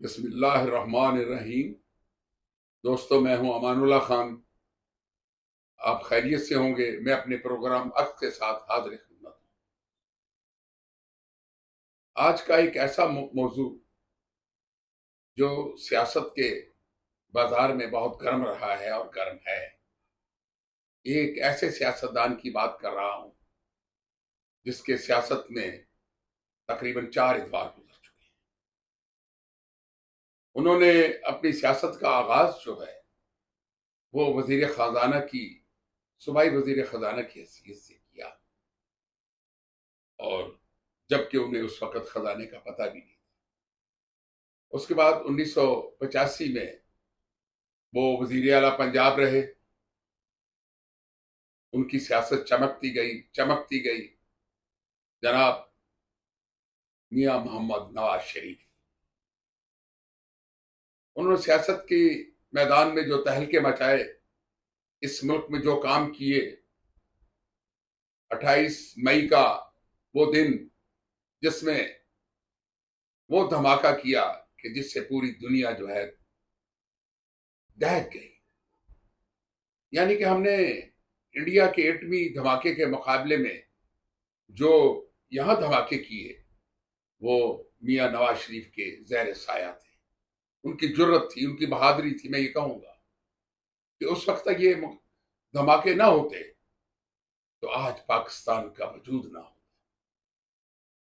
بسم اللہ الرحمن الرحیم۔ دوستو، میں ہوں امان اللہ خان۔ آپ خیریت سے ہوں گے۔ میں اپنے پروگرام عقد کے ساتھ حاضر خدمت ہوں۔ آج کا ایک ایسا موضوع جو سیاست کے بازار میں بہت گرم رہا ہے اور گرم ہے، ایک ایسے سیاستدان کی بات کر رہا ہوں جس کے سیاست میں تقریباً 4 ادوار گزر چکے ہیں۔ انہوں نے اپنی سیاست کا آغاز جو ہے وہ وزیر خزانہ کی صوبائی وزیر خزانہ کی حیثیت سے کیا، اور جبکہ انہیں اس وقت خزانے کا پتہ بھی نہیں۔ اس کے بعد 1985 میں وہ وزیر اعلیٰ پنجاب رہے۔ ان کی سیاست چمکتی گئی جناب میاں محمد نواز شریف۔ انہوں نے سیاست کی میدان میں جو تہلکے مچائے، اس ملک میں جو کام کیے، 28 مئی کا وہ دن جس میں وہ دھماکہ کیا کہ جس سے پوری دنیا جو ہے دہک گئی۔ یعنی کہ ہم نے انڈیا کے ایٹمی دھماکے کے مقابلے میں جو یہاں دھماکے کیے وہ میاں نواز شریف کے زیر سایہ تھے۔ ان کی جرت تھی، ان کی بہادری تھی۔ میں یہ کہوں گا کہ اس وقت تک یہ دھماکے نہ ہوتے تو آج پاکستان کا وجود نہ ہوتا۔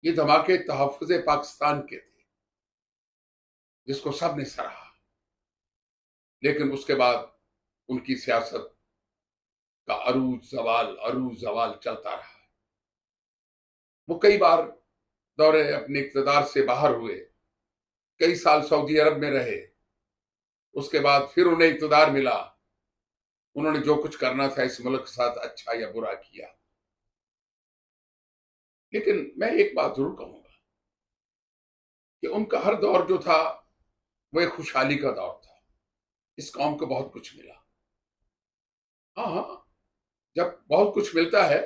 یہ دھماکے تحفظ پاکستان کے تھے جس کو سب نے سراہا، لیکن اس کے بعد ان کی سیاست کا عروج زوال چلتا رہا۔ وہ کئی بار دورے اپنے اقتدار سے باہر ہوئے، کئی سال سعودی عرب میں رہے۔ اس کے بعد پھر انہیں اقتدار ملا۔ انہوں نے جو کچھ کرنا تھا اس ملک کے ساتھ اچھا یا برا کیا، لیکن میں ایک بات ضرور کہوں گا کہ ان کا ہر دور جو تھا وہ ایک خوشحالی کا دور تھا۔ اس قوم کو بہت کچھ ملا۔ ہاں، جب بہت کچھ ملتا ہے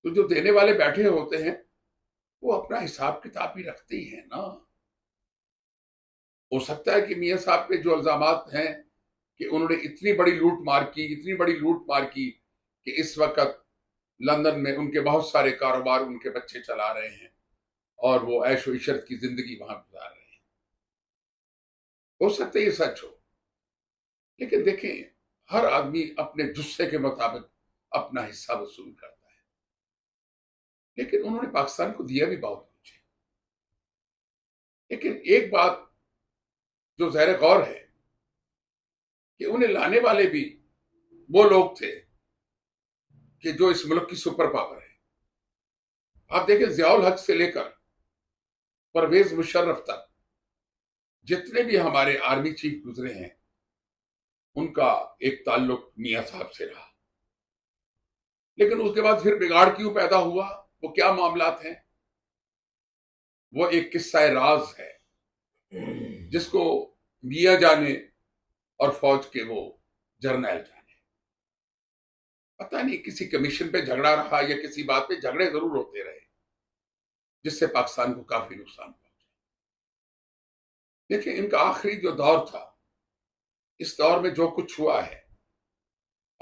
تو جو دینے والے بیٹھے ہوتے ہیں وہ اپنا حساب کتاب بھی رکھتے ہی ہیں نا۔ ہو سکتا ہے کہ میاں صاحب پہ جو الزامات ہیں کہ انہوں نے اتنی بڑی لوٹ مار کی کہ اس وقت لندن میں ان کے بہت سارے کاروبار ان کے بچے چلا رہے ہیں اور وہ عیش و عشرت کی زندگی وہاں گزار رہے ہیں۔ ہو سکتا ہے یہ سچ ہو، لیکن دیکھیں، ہر آدمی اپنے جسے کے مطابق اپنا حصہ وصول کرتا ہے، لیکن انہوں نے پاکستان کو دیا بھی بہت کچھ ہے۔ لیکن ایک بات جو زیر غور ہے کہ انہیں لانے والے بھی وہ لوگ تھے کہ جو اس ملک کی سپر پاور ہے۔ آپ دیکھیں، ضیاء الحق سے لے کر پرویز مشرف تک جتنے بھی ہمارے آرمی چیف گزرے ہیں ان کا ایک تعلق میاں صاحب سے رہا، لیکن اس کے بعد پھر بگاڑ کیوں پیدا ہوا، وہ کیا معاملات ہیں، وہ ایک قصہ راز ہے جس کو میاں جانے اور فوج کے وہ جرنیل جانے۔ پتہ نہیں کسی کمیشن پہ جھگڑا رہا یا کسی بات پہ جھگڑے ضرور ہوتے رہے جس سے پاکستان کو کافی نقصان پہنچا۔ دیکھیں، ان کا آخری جو دور تھا، اس دور میں جو کچھ ہوا ہے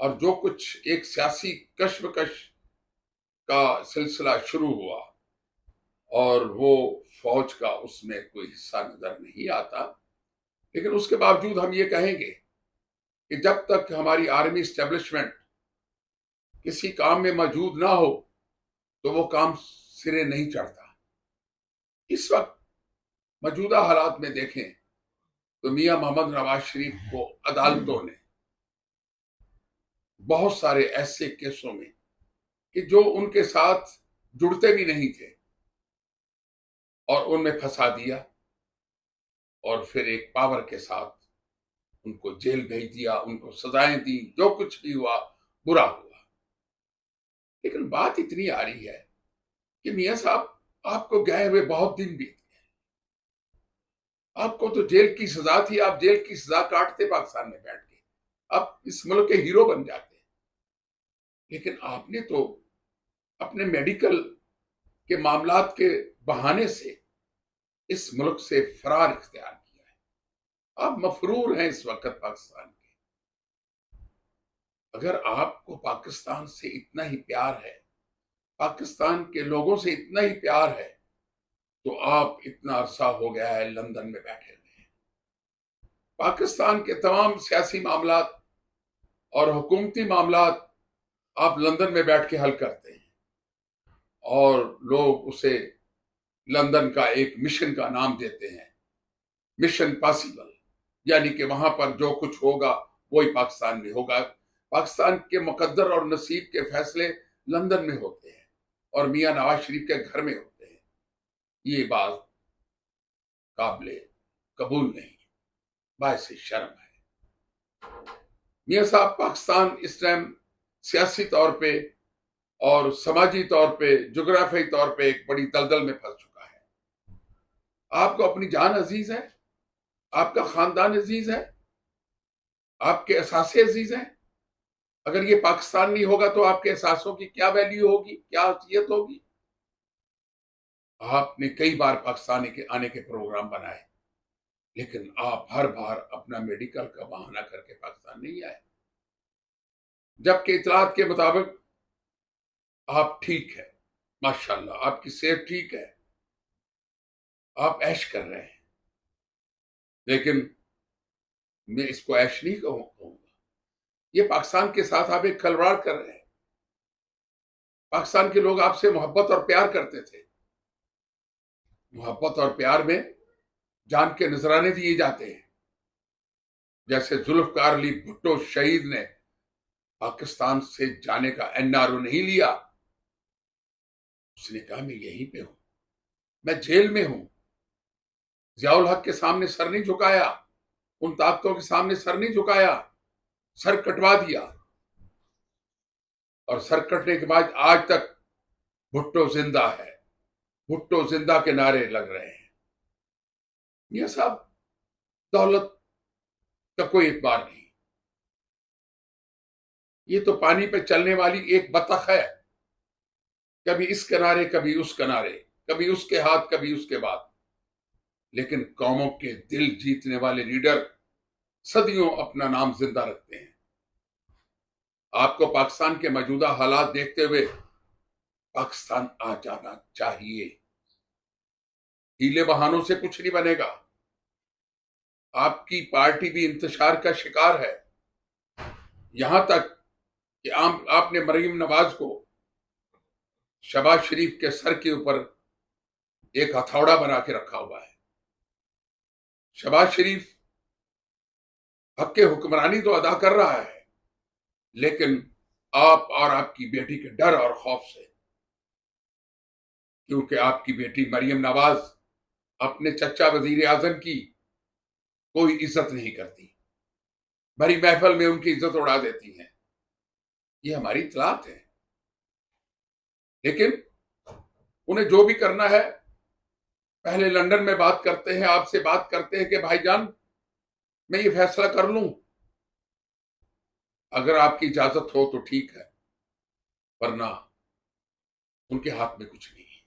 اور جو کچھ ایک سیاسی کشمکش کا سلسلہ شروع ہوا اور وہ فوج کا اس میں کوئی حصہ نظر نہیں آتا، لیکن اس کے باوجود ہم یہ کہیں گے کہ جب تک ہماری آرمی اسٹیبلشمنٹ کسی کام میں موجود نہ ہو تو وہ کام سرے نہیں چڑھتا۔ اس وقت موجودہ حالات میں دیکھیں تو میاں محمد نواز شریف کو عدالتوں نے بہت سارے ایسے کیسوں میں کہ جو ان کے ساتھ جڑتے بھی نہیں تھے اور ان میں پھنسا دیا، اور پھر ایک پاور کے ساتھ ان کو جیل بھیج دیا، ان کو سزائیں دی، جو کچھ بھی ہوا برا ہوا۔ لیکن بات اتنی آ رہی ہے کہ میاں صاحب، آپ کو گئے ہوئے بہت دن بیت گئے، آپ کو تو جیل کی سزا تھی، آپ جیل کی سزا کاٹتے پاکستان میں بیٹھ کے، آپ اس ملک کے ہیرو بن جاتے، لیکن آپ نے تو اپنے میڈیکل کے معاملات کے بہانے سے اس ملک سے فرار اختیار کیا۔ آپ مفرور ہیں اس وقت پاکستان کے. اگر آپ کو پاکستان سے اتنا ہی پیار ہے، پاکستان کے لوگوں سے اتنا ہی پیار ہے، تو آپ اتنا عرصہ ہو گیا ہے لندن میں بیٹھے ہوئے ہیں. پاکستان کے تمام سیاسی معاملات اور حکومتی معاملات آپ لندن میں بیٹھ کے حل کرتے ہیں، اور لوگ اسے لندن کا ایک مشن کا نام دیتے ہیں، مشن پاسبل. یعنی کہ وہاں پر جو کچھ ہوگا وہی پاکستان میں ہوگا. پاکستان کے مقدر اور نصیب کے فیصلے لندن میں ہوتے ہیں اور میاں نواز شریف کے گھر میں ہوتے ہیں. یہ بات قابل قبول نہیں، باعث شرم ہے. میاں صاحب، پاکستان اس ٹائم سیاسی طور پہ اور سماجی طور پہ، جغرافیائی طور پہ ایک بڑی دلدل میں پھنس چکا ہے. آپ کو اپنی جان عزیز ہے، آپ کا خاندان عزیز ہے، آپ کے اثاثے عزیز ہیں. اگر یہ پاکستان نہیں ہوگا تو آپ کے احساسوں کی کیا ویلیو ہوگی، کیا حیثیت ہوگی؟ آپ نے کئی بار پاکستان کے آنے کے پروگرام بنائے، لیکن آپ ہر بار اپنا میڈیکل کا بہانہ کر کے پاکستان نہیں آئے، جبکہ اطلاعات کے مطابق آپ ٹھیک ہے، ماشاءاللہ آپ کی صحت ٹھیک ہے، آپ عیش کر رہے ہیں. لیکن میں اس کو عیش نہیں کہوں گا. یہ پاکستان کے ساتھ آپ ایک کھلواڑ کر رہے ہیں. پاکستان کے لوگ آپ سے محبت اور پیار کرتے تھے. محبت اور پیار میں جان کے نذرانے دیے جاتے ہیں. جیسے ذوالفقار علی بھٹو شہید نے پاکستان سے جانے کا NRO نہیں لیا. اس نے کہا میں یہیں پہ ہوں، میں جیل میں ہوں. ضیاء الحق کے سامنے سر نہیں جھکایا، ان طاقتوں کے سامنے سر نہیں جھکایا، سر کٹوا دیا. اور سر کٹنے کے بعد آج تک بھٹو زندہ ہے، بھٹو زندہ کے نعرے لگ رہے ہیں. یہ سب دولت کا کوئی اعتبار نہیں. یہ تو پانی پہ چلنے والی ایک بطخ ہے، کبھی اس کنارے کبھی اس کنارے، کبھی اس کے ہاتھ کبھی اس کے بعد. لیکن قوموں کے دل جیتنے والے لیڈر صدیوں اپنا نام زندہ رکھتے ہیں. آپ کو پاکستان کے موجودہ حالات دیکھتے ہوئے پاکستان آ جانا چاہیے. ہیلے بہانوں سے کچھ نہیں بنے گا. آپ کی پارٹی بھی انتشار کا شکار ہے، یہاں تک کہ آپ نے مریم نواز کو شہباز شریف کے سر کے اوپر ایک ہتھوڑا بنا کے رکھا ہوا ہے. شہباز شریف حق کے حکمرانی تو ادا کر رہا ہے، لیکن آپ اور آپ کی بیٹی کے ڈر اور خوف سے، کیونکہ آپ کی بیٹی مریم نواز اپنے چچا وزیر اعظم کی کوئی عزت نہیں کرتی، بھری محفل میں ان کی عزت اڑا دیتی ہیں. یہ ہماری اطلاعات ہے. لیکن انہیں جو بھی کرنا ہے پہلے لندن میں بات کرتے ہیں، آپ سے بات کرتے ہیں کہ بھائی جان میں یہ فیصلہ کر لوں، اگر آپ کی اجازت ہو تو ٹھیک ہے، ورنہ ان کے ہاتھ میں کچھ نہیں ہے.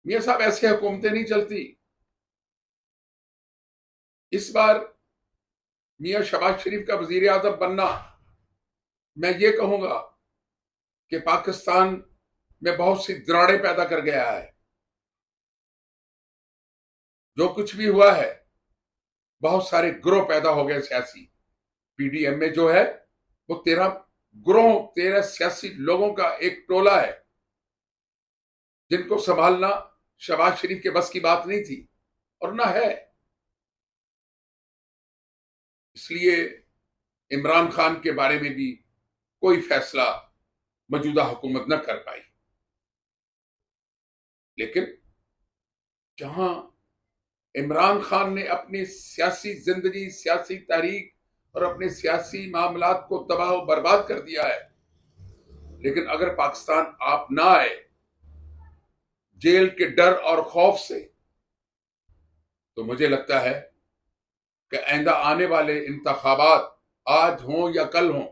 میاں صاحب، ایسے حکومتیں نہیں چلتی. اس بار میاں شہباز شریف کا وزیر اعظم بننا، میں یہ کہوں گا کہ پاکستان میں بہت سی دراڑیں پیدا کر گیا ہے. جو کچھ بھی ہوا ہے، بہت سارے گروہ پیدا ہو گئے سیاسی. PDM میں جو ہے وہ 13 سیاسی لوگوں کا ایک ٹولہ ہے، جن کو سنبھالنا شہباز شریف کے بس کی بات نہیں تھی اور نہ ہے. اس لیے عمران خان کے بارے میں بھی کوئی فیصلہ موجودہ حکومت نہ کر پائی. لیکن جہاں عمران خان نے اپنی سیاسی زندگی، سیاسی تحریک اور اپنے سیاسی معاملات کو تباہ و برباد کر دیا ہے، لیکن اگر پاکستان آپ نہ آئے جیل کے ڈر اور خوف سے، تو مجھے لگتا ہے کہ آئندہ آنے والے انتخابات آج ہوں یا کل ہوں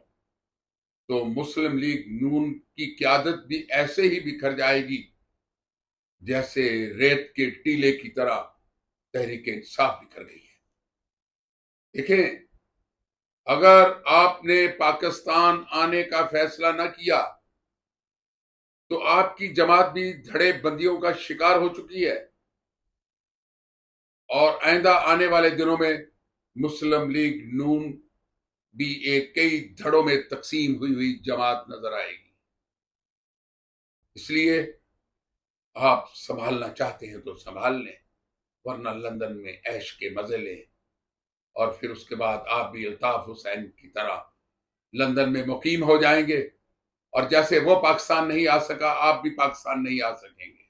تو مسلم لیگ نون کی قیادت بھی ایسے ہی بکھر جائے گی جیسے ریت کے ٹیلے کی طرح تحریک انصاف بکھر گئی ہے. دیکھیں، اگر آپ نے پاکستان آنے کا فیصلہ نہ کیا تو آپ کی جماعت بھی دھڑے بندیوں کا شکار ہو چکی ہے، اور آئندہ آنے والے دنوں میں مسلم لیگ نون بھی ایک کئی دھڑوں میں تقسیم ہوئی جماعت نظر آئے گی۔ اس لیے آپ سنبھالنا چاہتے ہیں تو سنبھال لیں، ورنہ لندن میں عیش کے مزے لیں، اور پھر اس کے بعد آپ بھی الطاف حسین کی طرح لندن میں مقیم ہو جائیں گے، اور جیسے وہ پاکستان نہیں آ سکا آپ بھی پاکستان نہیں آ سکیں گے۔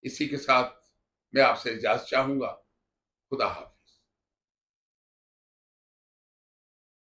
اسی کے ساتھ میں آپ سے اجازت چاہوں گا۔ خدا حافظ۔